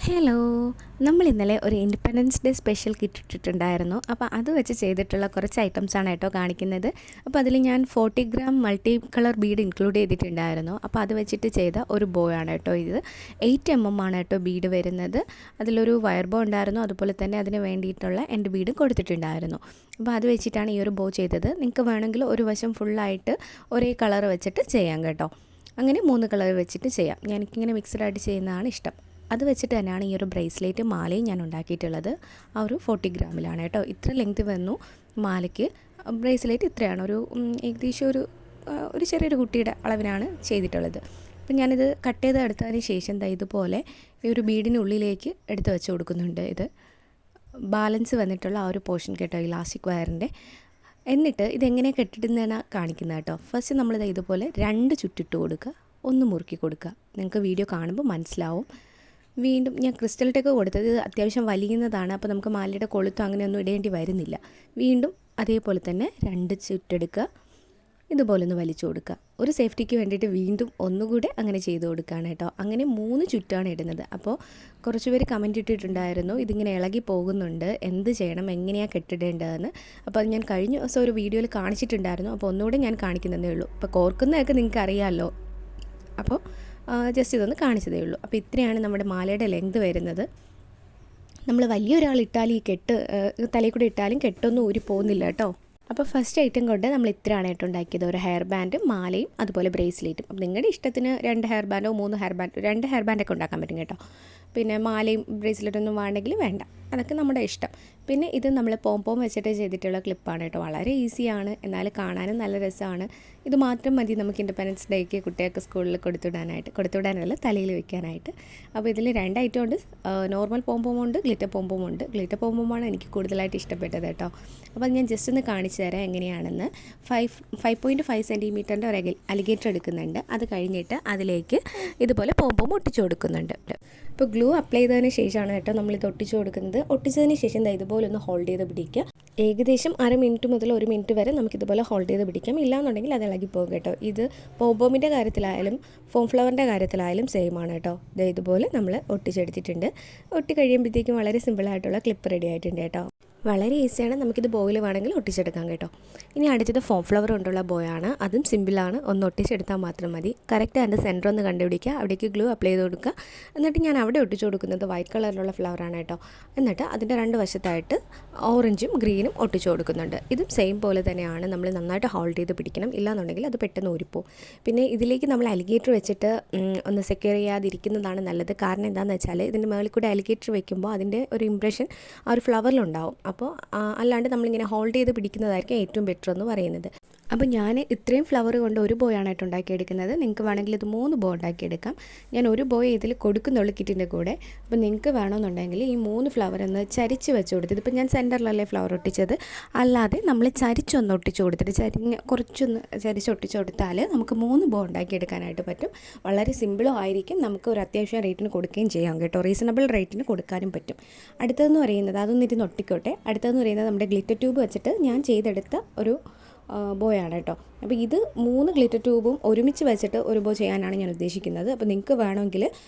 Hello, നമ്മൾ ഇന്നലെ ഒരു ഇൻഡിപെൻഡൻസ് ഡേ സ്പെഷ്യൽ കിറ്റ് ഇട്ടിട്ടുണ്ടായിരുന്നു. അപ്പോൾ അത് വെച്ച് ചെയ്തിട്ടുള്ള കുറച്ച് ഐറ്റംസാണ് കേട്ടോ കാണിക്കുന്നത്. അപ്പോൾ അതിൽ ഞാൻ 40 gram multi colour Bede include ചെയ്തിട്ടുണ്ടായിരുന്നു. അപ്പോൾ അത് വെച്ചിട്ട് ചെയ്ത ഒരു ബോ ആണ് കേട്ടോ ഇത്. 8 mm ആണ് കേട്ടോ ബീഡ് വരുന്നത്. അതിലൊരു വയർ ബോ ഉണ്ടായിരുന്നു, അതുപോലെ തന്നെ അതിന് വേണ്ടിയിട്ടുള്ള എൻഡ് ബീഡ് കൊടുത്തിട്ടുണ്ടായിരുന്നു. അപ്പോൾ അത് വെച്ചിട്ടാണ് ഈ ഒരു ബോ ചെയ്തത്. നിങ്ങൾക്ക് വേണമെങ്കിൽ ഒരു വശം ഫുള്ളായിട്ട് ഒരേ കളർ വെച്ചിട്ട് ചെയ്യാം കേട്ടോ. അങ്ങനെ 3 കളർ വെച്ചിട്ട് ചെയ്യാം. എനിക്കിങ്ങനെ മിക്സഡ് ആയിട്ട് ചെയ്യുന്നതാണ് ഇഷ്ടം. അത് വെച്ചിട്ട് തന്നെയാണ് ഈ ഒരു ബ്രേസ്ലെറ്റ് മാലയും ഞാൻ ഉണ്ടാക്കിയിട്ടുള്ളത്. ആ ഒരു 40 ഗ്രാമിലാണ് കേട്ടോ. ഇത്ര ലെങ്ത് വന്നു മാലയ്ക്ക്. ബ്രേസ്ലെറ്റ് ഇത്രയാണ്, ഏകദേശം ഒരു ചെറിയൊരു കുട്ടിയുടെ അളവിനാണ് ചെയ്തിട്ടുള്ളത്. അപ്പം ഞാനിത് കട്ട് ചെയ്ത് എടുത്തതിന് ശേഷം ഇതുപോലെ ഈ ഒരു ബീഡിനുള്ളിലേക്ക് എടുത്ത് വെച്ച് കൊടുക്കുന്നുണ്ട്. ഇത് ബാലൻസ് വന്നിട്ടുള്ള ആ ഒരു പോർഷൻ കേട്ടോ, ഇലാസ്റ്റിക് വയറിൻ്റെ. എന്നിട്ട് ഇതെങ്ങനെ കെട്ടിടുന്നതാണ് കാണിക്കുന്നത് കേട്ടോ. ഫസ്റ്റ് നമ്മളിത് ഇതുപോലെ 2 ചുറ്റിട്ട് കൊടുക്കുക, ഒന്ന് മുറുക്കി കൊടുക്കുക. നിങ്ങൾക്ക് വീഡിയോ കാണുമ്പോൾ മനസ്സിലാവും. വീണ്ടും ഞാൻ ക്രിസ്റ്റൽ ടെക്ക് കൊടുത്തത് ഇത് അത്യാവശ്യം വലിയുന്നതാണ്, അപ്പോൾ നമുക്ക് മാലയുടെ കൊളുത്തും അങ്ങനെയൊന്നും ഇടേണ്ടി വരുന്നില്ല. വീണ്ടും അതേപോലെ തന്നെ 2 ചുറ്റെടുക്കുക, ഇതുപോലെ ഒന്ന് വലിച്ചു കൊടുക്കുക. ഒരു സേഫ്റ്റിക്ക് വേണ്ടിയിട്ട് വീണ്ടും ഒന്നുകൂടെ അങ്ങനെ ചെയ്ത് കൊടുക്കുകയാണ് കേട്ടോ. അങ്ങനെ 3 ചുറ്റാണ് ഇടുന്നത്. അപ്പോൾ കുറച്ച് പേര് കമൻറ്റ് ഇട്ടിട്ടുണ്ടായിരുന്നു, ഇതിങ്ങനെ ഇളകി പോകുന്നുണ്ട്, എന്ത് ചെയ്യണം, എങ്ങനെയാണ് കെട്ടിടേണ്ടതെന്ന്. അപ്പോൾ അത് ഞാൻ കഴിഞ്ഞ ദിവസം ഒരു വീഡിയോയിൽ കാണിച്ചിട്ടുണ്ടായിരുന്നു. അപ്പോൾ ഒന്നുകൂടെ ഞാൻ കാണിക്കുന്നതേ ഉള്ളൂ. ഇപ്പോൾ കോർക്കുന്നതൊക്കെ നിങ്ങൾക്ക് അറിയാമല്ലോ, അപ്പോൾ ജസ്റ്റ് ഇതൊന്ന് കാണിച്ചതേ ഉള്ളൂ. അപ്പോൾ ഇത്രയാണ് നമ്മുടെ മാലയുടെ ലെങ്ത് വരുന്നത്. നമ്മൾ വലിയൊരാൾ ഇട്ടാൽ ഈ കെട്ട് തലയിൽ കൂടെ ഇട്ടാലും കെട്ടൊന്നും ഊരി പോകുന്നില്ല കേട്ടോ. അപ്പോൾ ഫസ്റ്റ് ഐറ്റം കൊണ്ട് നമ്മൾ ഇത്രയാണ് കേട്ടോ ഉണ്ടാക്കിയത്. ഒരു ഹെയർ ബാൻഡും മാലയും അതുപോലെ ബ്രേസ്ലെറ്റും. അപ്പോൾ നിങ്ങളുടെ ഇഷ്ടത്തിന് 2 ഹെയർ ബാൻഡോ 3 ഹെയർ ബാൻഡ് 2 ഹെയർ ബാൻഡൊക്കെ ഉണ്ടാക്കാൻ പറ്റും കേട്ടോ. പിന്നെ മാലയും ബ്രേസ്ലെറ്റൊന്നും വേണമെങ്കിൽ വേണ്ട, അതൊക്കെ നമ്മുടെ ഇഷ്ടം. പിന്നെ ഇത് നമ്മൾ പോംപോം വെച്ചിട്ട് ചെയ്തിട്ടുള്ള ക്ലിപ്പാണ് കേട്ടോ. വളരെ ഈസിയാണ്, എന്നാൽ കാണാനും നല്ല രസമാണ്. ഇത് മാത്രം മതി നമുക്ക് ഇൻഡിപെൻഡൻസ് ഡേക്ക് കുട്ടികൾക്ക് സ്കൂളിൽ കൊടുത്തുവിടാനല്ല, തലയിൽ വെക്കാനായിട്ട്. അപ്പോൾ ഇതിൽ 2 ഐറ്റം ഉണ്ട്. നോർമൽ പോംപോമുണ്ട്, ഗ്ലിറ്റർ പോംപോമുണ്ട്. ഗ്ലിറ്റർ പോംപോമാണ് എനിക്ക് കൂടുതലായിട്ട് ഇഷ്ടപ്പെട്ടത് കേട്ടോ. അപ്പോൾ ഞാൻ ജസ്റ്റ് ഒന്ന് കാണിച്ചു തരാം എങ്ങനെയാണെന്ന്. 5.5 സെൻറ്റിമീറ്ററിൻ്റെ ഒരു അലിഗേറ്റർ എടുക്കുന്നുണ്ട്. അത് കഴിഞ്ഞിട്ട് അതിലേക്ക് ഇതുപോലെ പോംപോം ഒട്ടിച്ചു കൊടുക്കുന്നുണ്ട്. ഇപ്പോൾ ഗ്ലൂ അപ്ലൈ ചെയ്തതിന് ശേഷമാണ് കേട്ടോ നമ്മളിത് ഒട്ടിച്ചു കൊടുക്കുന്നത്. ഒട്ടിച്ചതിന് ശേഷം ഇതുപോലെ ഒന്ന് ഹോൾഡ് ചെയ്ത് പിടിക്കുക. ഏകദേശം 1/2 മിനിറ്റ് മുതൽ 1 മിനിറ്റ് വരെ നമുക്കിതുപോലെ ഹോൾഡ് ചെയ്ത് പിടിക്കാം. ഇല്ലാന്നുണ്ടെങ്കിൽ അത് ഇളകി പോകും കേട്ടോ. ഇത് പോംപോമിൻ്റെ കാര്യത്തിലായാലും ഫോം ഫ്ലവറിൻ്റെ കാര്യത്തിലായാലും സെയിം ആണ് കേട്ടോ. ഇതുപോലെ നമ്മൾ ഒട്ടിച്ചെടുത്തിട്ടുണ്ട്. ഒട്ടി കഴിയുമ്പോഴത്തേക്കും വളരെ സിമ്പിളായിട്ടുള്ള ക്ലിപ്പ് റെഡി ആയിട്ടുണ്ട് കേട്ടോ. വളരെ ഈസിയാണ്, നമുക്കിത് ബോയിൽ വേണമെങ്കിൽ ഒട്ടിച്ചെടുക്കാം കേട്ടോ. ഇനി അടുത്തത് ഫോം ഫ്ലവർ കൊണ്ടുള്ള ബോയാണ്. അതും സിമ്പിളാണ്, ഒന്ന് ഒട്ടിച്ചെടുത്താൽ മാത്രം മതി. കറക്റ്റ് അതിൻ്റെ സെൻറ്റർ ഒന്ന് കണ്ടുപിടിക്കുക, അവിടേക്ക് ഗ്ലൂ അപ്ലൈ ചെയ്ത് കൊടുക്കുക. എന്നിട്ട് ഞാൻ അവിടെ ഒട്ടിച്ചു കൊടുക്കുന്നത് വൈറ്റ് കളറിലുള്ള ഫ്ലവറാണ് കേട്ടോ. എന്നിട്ട് അതിൻ്റെ 2 വശത്തായിട്ട് ഓറഞ്ചും ഗ്രീനും ഒട്ടിച്ചു കൊടുക്കുന്നുണ്ട്. ഇതും സെയിം പോലെ തന്നെയാണ്, നമ്മൾ നന്നായിട്ട് ഹോൾഡ് ചെയ്ത് പിടിക്കണം, ഇല്ലാന്നുണ്ടെങ്കിൽ അത് പെട്ടെന്ന് ഊരിപ്പോവും. പിന്നെ ഇതിലേക്ക് നമ്മൾ അലിഗേറ്റർ വെച്ചിട്ട് ഒന്ന് സെക്യൂർ ചെയ്യാതിരിക്കുന്നതാണ് നല്ലത്. കാരണം എന്താണെന്ന് വെച്ചാൽ ഇതിൻ്റെ മുകളിൽ കൂടെ അലിഗേറ്റർ വെക്കുമ്പോൾ അതിൻ്റെ ഒരു ഇംപ്രഷൻ ആ ഒരു ഫ്ലവറിലുണ്ടാവും. അപ്പോൾ അല്ലാണ്ട് നമ്മളിങ്ങനെ ഹോൾഡ് ചെയ്ത് പിടിക്കുന്നതായിരിക്കും ഏറ്റവും ബെറ്റർ എന്ന് പറയുന്നത്. അപ്പോൾ ഞാൻ ഇത്രയും ഫ്ലവർ കൊണ്ട് ഒരു ബോയാണ് കേട്ടോ ഉണ്ടാക്കിയെടുക്കുന്നത്. നിങ്ങൾക്ക് വേണമെങ്കിൽ ഇത് 3 ബോ ഉണ്ടാക്കിയെടുക്കാം. ഞാൻ ഒരു ബോയ് ഇതിൽ കൊടുക്കുന്നുള്ളൂ കിറ്റിൻ്റെ കൂടെ. അപ്പോൾ നിങ്ങൾക്ക് വേണമെന്നുണ്ടെങ്കിൽ ഈ 3 ഫ്ലവർ ഒന്ന് ചരിച്ച് വെച്ച് കൊടുത്തത്, ഇപ്പോൾ ഞാൻ സെൻറ്ററിലല്ലേ ഫ്ലവർ ഒട്ടിച്ചത്, അല്ലാതെ നമ്മൾ ചരിച്ചൊന്ന് ഒട്ടിച്ച് കൊടുത്തിട്ട് കുറച്ചൊന്ന് ചരിച്ചൊട്ടിച്ച് കൊടുത്താൽ നമുക്ക് 3 ബോ ഉണ്ടാക്കിയെടുക്കാനായിട്ട് പറ്റും. വളരെ സിമ്പിളും ആയിരിക്കും, നമുക്ക് ഒരു അത്യാവശ്യം റേറ്റിന് കൊടുക്കുകയും ചെയ്യാം കേട്ടോ. റീസണബിൾ റേറ്റിന് കൊടുക്കാനും പറ്റും. അടുത്തതെന്ന് പറയുന്നത് അതൊന്നും ഇരുന്ന് ഒട്ടിക്കോട്ടെ. അടുത്തതെന്ന് പറയുന്നത് നമ്മുടെ ഗ്ലിറ്റർ ട്യൂബ് വെച്ചിട്ട് ഞാൻ ചെയ്തെടുത്ത ഒരു ബോയാണ് കേട്ടോ. അപ്പോൾ ഇത് 3 ഗ്ലിറ്റർ ട്യൂബും ഒരുമിച്ച് വെച്ചിട്ട് ഒരു ബോ ചെയ്യാനാണ് ഞാൻ ഉദ്ദേശിക്കുന്നത്. അപ്പോൾ നിങ്ങൾക്ക് വേണമെങ്കിൽ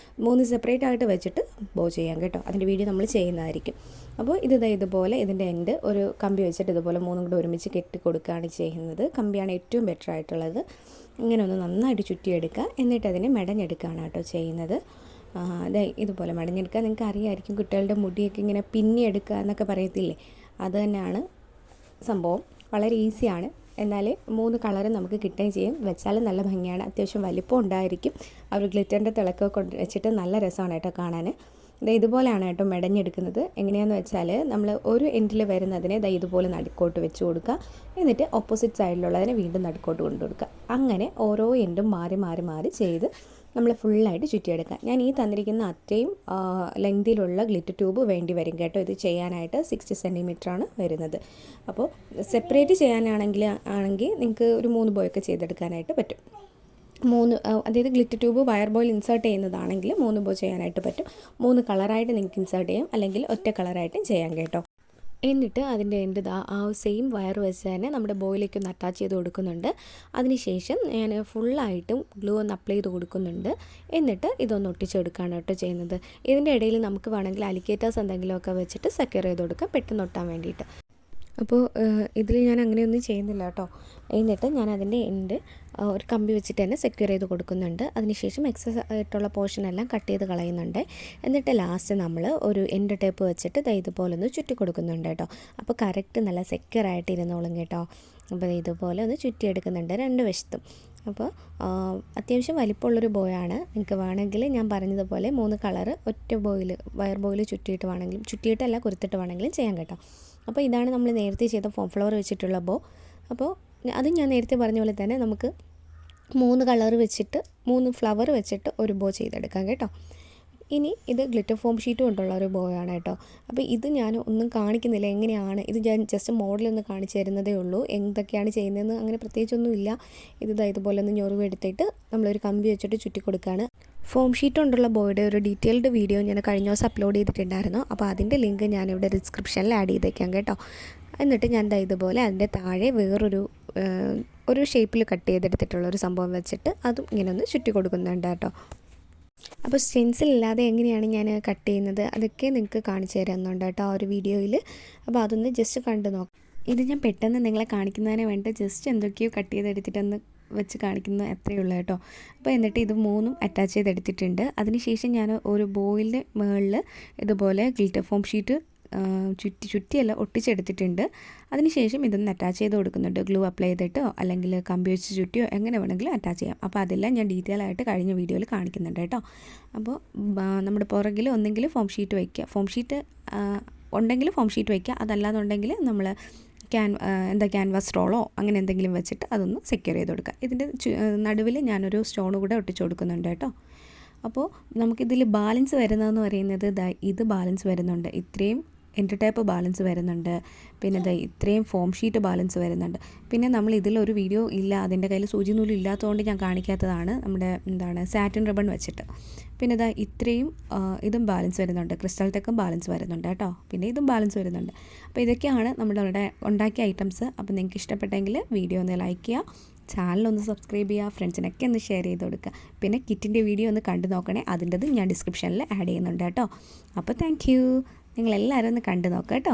3 സെപ്പറേറ്റ് ആയിട്ട് വെച്ചിട്ട് ബോ ചെയ്യാം കേട്ടോ. അതിൻ്റെ വീഡിയോ നമ്മൾ ചെയ്യുന്നതായിരിക്കും. അപ്പോൾ ഇതുപോലെ ഇതിൻ്റെ എൻഡ് ഒരു കമ്പി വെച്ചിട്ട് ഇതുപോലെ 3 കൂടെ ഒരുമിച്ച് കെട്ടി കൊടുക്കുകയാണ് ചെയ്യുന്നത്. കമ്പിയാണ് ഏറ്റവും ബെറ്റർ ആയിട്ടുള്ളത്. ഇങ്ങനെ ഒന്ന് നന്നായിട്ട് ചുറ്റിയെടുക്കുക, എന്നിട്ട് അതിനെ മെടഞ്ഞെടുക്കുകയാണ് കേട്ടോ ചെയ്യുന്നത്. ഇതുപോലെ മെടഞ്ഞെടുക്കുക. നിങ്ങൾക്ക് അറിയാമായിരിക്കും, കുട്ടികളുടെ മുടിയൊക്കെ ഇങ്ങനെ പിന്നിയെടുക്കുക എന്നൊക്കെ പറയത്തില്ലേ, അത് തന്നെയാണ് സംഭവം. വളരെ ഈസിയാണ്, എന്നാൽ 3 കളറും നമുക്ക് കിട്ടുകയും ചെയ്യും. വെച്ചാലും നല്ല ഭംഗിയാണ്, അത്യാവശ്യം വലിപ്പം ഉണ്ടായിരിക്കും. ആ ഒരു ഗ്ലിറ്ററിൻ്റെ തിളക്കൊക്കെ കൊണ്ട് വെച്ചിട്ട് നല്ല രസമാണ് കേട്ടോ കാണാൻ. ഇതുപോലെയാണ് കേട്ടോ മെടഞ്ഞെടുക്കുന്നത്. എങ്ങനെയാണെന്ന് വെച്ചാൽ നമ്മൾ ഒരു എൻഡിൽ വരുന്നതിനെ ഇതുപോലെ നടുക്കോട്ട് വെച്ച് കൊടുക്കുക, എന്നിട്ട് ഓപ്പോസിറ്റ് സൈഡിലുള്ളതിനെ വീണ്ടും നടുക്കോട്ട് കൊണ്ടു കൊടുക്കുക. അങ്ങനെ ഓരോ എൻഡും മാറി മാറി മാറി ചെയ്ത് നമ്മൾ ഫുള്ളായിട്ട് ചുറ്റിയെടുക്കുക. ഞാൻ ഈ തന്നിരിക്കുന്ന അത്രയും ലെങ്തിലുള്ള ഗ്ലിറ്റർ ട്യൂബ് വേണ്ടി വരും കേട്ടോ. ഇത് ചെയ്യാനായിട്ട് 60 സെൻറ്റിമീറ്ററാണ് വരുന്നത്. അപ്പോൾ സെപ്പറേറ്റ് ചെയ്യാനാണെങ്കിൽ നിങ്ങൾക്ക് ഒരു 3 ബോയൊക്കെ ചെയ്തെടുക്കാനായിട്ട് പറ്റും. 3 അതായത് ഗ്ലിറ്റർ ട്യൂബ് വയർ ബോയിൽ ഇൻസേർട്ട് ചെയ്യുന്നതാണെങ്കിൽ 3 ബോ ചെയ്യാനായിട്ട് പറ്റും. 3 കളറായിട്ട് നിങ്ങൾക്ക് ഇൻസേർട്ട് ചെയ്യാം, അല്ലെങ്കിൽ ഒറ്റ കളറായിട്ടും ചെയ്യാം കേട്ടോ. എന്നിട്ട് അതിൻ്റെ എൻഡ് ആ സെയിം വയർ വെച്ച് തന്നെ നമ്മുടെ ബോയിലേക്ക് ഒന്ന് അറ്റാച്ച് ചെയ്ത് കൊടുക്കുന്നുണ്ട്. അതിനുശേഷം ഞാൻ ഫുള്ളായിട്ടും ഗ്ലൂ ഒന്ന് അപ്ലൈ ചെയ്ത് കൊടുക്കുന്നുണ്ട്. എന്നിട്ട് ഇതൊന്ന് ഒട്ടിച്ചെടുക്കുകയാണ് കേട്ടോ ചെയ്യുന്നത്. ഇതിൻ്റെ ഇടയിൽ നമുക്ക് വേണമെങ്കിൽ അലിഗേറ്റേഴ്സ് എന്തെങ്കിലുമൊക്കെ വെച്ചിട്ട് സെക്യൂർ ചെയ്ത് കൊടുക്കാം പെട്ടെന്ന് ഒട്ടാൻ വേണ്ടിയിട്ട്. അപ്പോൾ ഇതിൽ ഞാൻ അങ്ങനെയൊന്നും ചെയ്യുന്നില്ല കേട്ടോ. എന്നിട്ട് ഞാൻ അതിൻ്റെ എൻഡ് ഒരു കമ്പി വെച്ചിട്ട് തന്നെ സെക്യൂർ ചെയ്ത് കൊടുക്കുന്നുണ്ട്. അതിനുശേഷം എക്സസ് ആയിട്ടുള്ള പോർഷനെല്ലാം കട്ട് ചെയ്ത് കളയുന്നുണ്ട്. എന്നിട്ട് ലാസ്റ്റ് നമ്മൾ ഒരു എൻഡ് ടേപ്പ് വെച്ചിട്ട് ഇതുപോലെ ഒന്ന് ചുറ്റി കൊടുക്കുന്നുണ്ട് കേട്ടോ. അപ്പോൾ കറക്റ്റ് നല്ല സെക്യൂർ ആയിട്ട് ഇരുന്നോളും കേട്ടോ. അപ്പോൾ ഇതുപോലെ ഒന്ന് ചുറ്റിയെടുക്കുന്നുണ്ട് രണ്ട് വശത്തും. അപ്പോൾ അത്യാവശ്യം വലിപ്പമുള്ളൊരു ബോയാണ്. നിങ്ങൾക്ക് വേണമെങ്കിൽ ഞാൻ പറഞ്ഞതുപോലെ 3 കളറ് ഒറ്റ ബോയിൽ വയർ ബോയിൽ ചുറ്റിയിട്ട് വേണമെങ്കിലും ചുറ്റിയിട്ടല്ല കുരുത്തിട്ട് വേണമെങ്കിലും ചെയ്യാം കേട്ടോ. അപ്പോൾ ഇതാണ് നമ്മൾ നേരത്തെ ചെയ്ത ഫോം ഫ്ലവർ വെച്ചിട്ടുള്ള ബോ. അപ്പോൾ അത് ഞാൻ നേരത്തെ പറഞ്ഞ പോലെ തന്നെ നമുക്ക് 3 കളർ വെച്ചിട്ട് 3 ഫ്ലവർ വെച്ചിട്ട് ഒരു ബോ ചെയ്തെടുക്കാം കേട്ടോ. ഇനി ഇത് ഗ്ലിറ്റർ ഫോം ഷീറ്റ് കൊണ്ടുള്ള ഒരു ബോ ആണ് കേട്ടോ. അപ്പോൾ ഇത് ഞാൻ ഒന്നും കാണിക്കുന്നില്ല എങ്ങനെയാണ്, ഇത് ഞാൻ ജസ്റ്റ് മോഡലൊന്ന് കാണിച്ചു തരുന്നതേ ഉള്ളൂ. എന്തൊക്കെയാണ് ചെയ്യുന്നതെന്ന് അങ്ങനെ പ്രത്യേകിച്ചൊന്നുമില്ല. ഇതുപോലെ ഒന്ന് ഞൊറിവെടുത്തിട്ട് നമ്മളൊരു കമ്പി വെച്ചിട്ട് ചുറ്റി കൊടുക്കുകയാണ്. ഫോം ഷീറ്റ് കൊണ്ടുള്ള ബോയുടെ ഒരു ഡീറ്റെയിൽഡ് വീഡിയോ ഞാൻ കഴിഞ്ഞ ദിവസം അപ്ലോഡ് ചെയ്തിട്ടുണ്ടായിരുന്നു. അപ്പോൾ അതിൻ്റെ ലിങ്ക് ഞാനിവിടെ ഡിസ്ക്രിപ്ഷനിൽ ആഡ് ചെയ്തേക്കാം കേട്ടോ. എന്നിട്ട് ഞാൻ ഇതുപോലെ അതിൻ്റെ താഴെ വേറൊരു ഒരു ഷേപ്പിൽ കട്ട് ചെയ്തെടുത്തിട്ടുള്ളൊരു സംഭവം വെച്ചിട്ട് അതും ഇങ്ങനെ ഒന്ന് ചുറ്റി കൊടുക്കുന്നുണ്ട് കേട്ടോ. അപ്പോൾ സ്റ്റെൻസിൽ ഇല്ലാതെ എങ്ങനെയാണ് ഞാൻ കട്ട് ചെയ്യുന്നത് അതൊക്കെ നിങ്ങൾക്ക് കാണിച്ചു തരുന്നുണ്ട് കേട്ടോ ആ ഒരു വീഡിയോയിൽ. അപ്പോൾ അതൊന്ന് ജസ്റ്റ് കണ്ടു നോക്കാം. ഇത് ഞാൻ പെട്ടെന്ന് നിങ്ങളെ കാണിക്കുന്നതിന് വേണ്ടി ജസ്റ്റ് എന്തൊക്കെയോ കട്ട് ചെയ്തെടുത്തിട്ടൊന്ന് വെച്ച് കാണിക്കുന്നത് അത്രയേ ഉള്ളൂ കേട്ടോ. അപ്പോൾ എന്നിട്ട് ഇത് 3ഉം അറ്റാച്ച് ചെയ്തെടുത്തിട്ടുണ്ട്. അതിനുശേഷം ഞാൻ ഒരു ബോയിലിൻ്റെ മുകളിൽ ഇതുപോലെ ഗ്ലിറ്റർ ഫോം ഷീറ്റ് ചുറ്റിയല്ല ഒട്ടിച്ചെടുത്തിട്ടുണ്ട്. അതിനുശേഷം ഇതൊന്ന് അറ്റാച്ച് ചെയ്ത് കൊടുക്കുന്നുണ്ട്. ഗ്ലൂ അപ്ലൈ ചെയ്തിട്ടോ അല്ലെങ്കിൽ കമ്പി വെച്ച് ചുറ്റിയോ എങ്ങനെ വേണമെങ്കിലും അറ്റാച്ച് ചെയ്യാം. അപ്പോൾ അതെല്ലാം ഞാൻ ഡീറ്റെയിൽ ആയിട്ട് കഴിഞ്ഞ വീഡിയോയിൽ കാണിക്കുന്നുണ്ട് കേട്ടോ. അപ്പോൾ നമ്മുടെ പുറകിൽ ഒന്നെങ്കിൽ ഫോം ഷീറ്റ് വയ്ക്കുക, ഫോം ഷീറ്റ് ഉണ്ടെങ്കിൽ ഫോം ഷീറ്റ് വയ്ക്കുക, അതല്ലാന്നുണ്ടെങ്കിൽ നമ്മൾ ക്യാൻവാസ് റോളോ അങ്ങനെ എന്തെങ്കിലും വെച്ചിട്ട് അതൊന്ന് സെക്യൂർ ചെയ്ത് കൊടുക്കുക. ഇതിൻ്റെ നടുവിൽ ഞാനൊരു സ്റ്റോൺ കൂടെ ഒട്ടിച്ച് കൊടുക്കുന്നുണ്ട് കേട്ടോ. അപ്പോൾ നമുക്കിതിൽ ബാലൻസ് വരുന്നതെന്ന് പറയുന്നത് ഇത് ബാലൻസ് വരുന്നുണ്ട്, ഇത്രയും എൻഡ് ടേപ്പ് ബാലൻസ് വരുന്നുണ്ട്, പിന്നെ ഇത്രയും ഫോം ഷീറ്റ് ബാലൻസ് വരുന്നുണ്ട്. പിന്നെ നമ്മൾ ഇതിലൊരു വീഡിയോ ഇല്ല, അതിൻ്റെ കയ്യിൽ സൂചി നൂലും ഇല്ലാത്തതുകൊണ്ട് ഞാൻ കാണിക്കാത്തതാണ്, നമ്മുടെ സാറ്റിൻ റിബൺ വെച്ചിട്ട്. പിന്നെ ഇത്രയും ഇതും ബാലൻസ് വരുന്നുണ്ട്, ക്രിസ്റ്റൽ ടെക്കും ബാലൻസ് വരുന്നുണ്ട് കേട്ടോ. പിന്നെ ഇതും ബാലൻസ് വരുന്നുണ്ട്. അപ്പോൾ ഇതൊക്കെയാണ് നമ്മുടെ ഉണ്ടാക്കിയ ഐറ്റംസ്. അപ്പോൾ നിങ്ങൾക്ക് ഇഷ്ടപ്പെട്ടെങ്കിൽ വീഡിയോ ഒന്ന് ലൈക്ക് ചെയ്യുക, ചാനലൊന്ന് സബ്സ്ക്രൈബ് ചെയ്യുക, ഫ്രണ്ട്സിനൊക്കെ ഒന്ന് ഷെയർ ചെയ്ത് കൊടുക്കുക. പിന്നെ കിറ്റിൻ്റെ വീഡിയോ ഒന്ന് കണ്ടു നോക്കണേ, അതിൻ്റെത് ഞാൻ ഡിസ്ക്രിപ്ഷനിൽ ആഡ് ചെയ്യുന്നുണ്ട് കേട്ടോ. അപ്പോൾ താങ്ക് യു, നിങ്ങളെല്ലാവരും ഒന്ന് കണ്ടു നോക്കാം കേട്ടോ.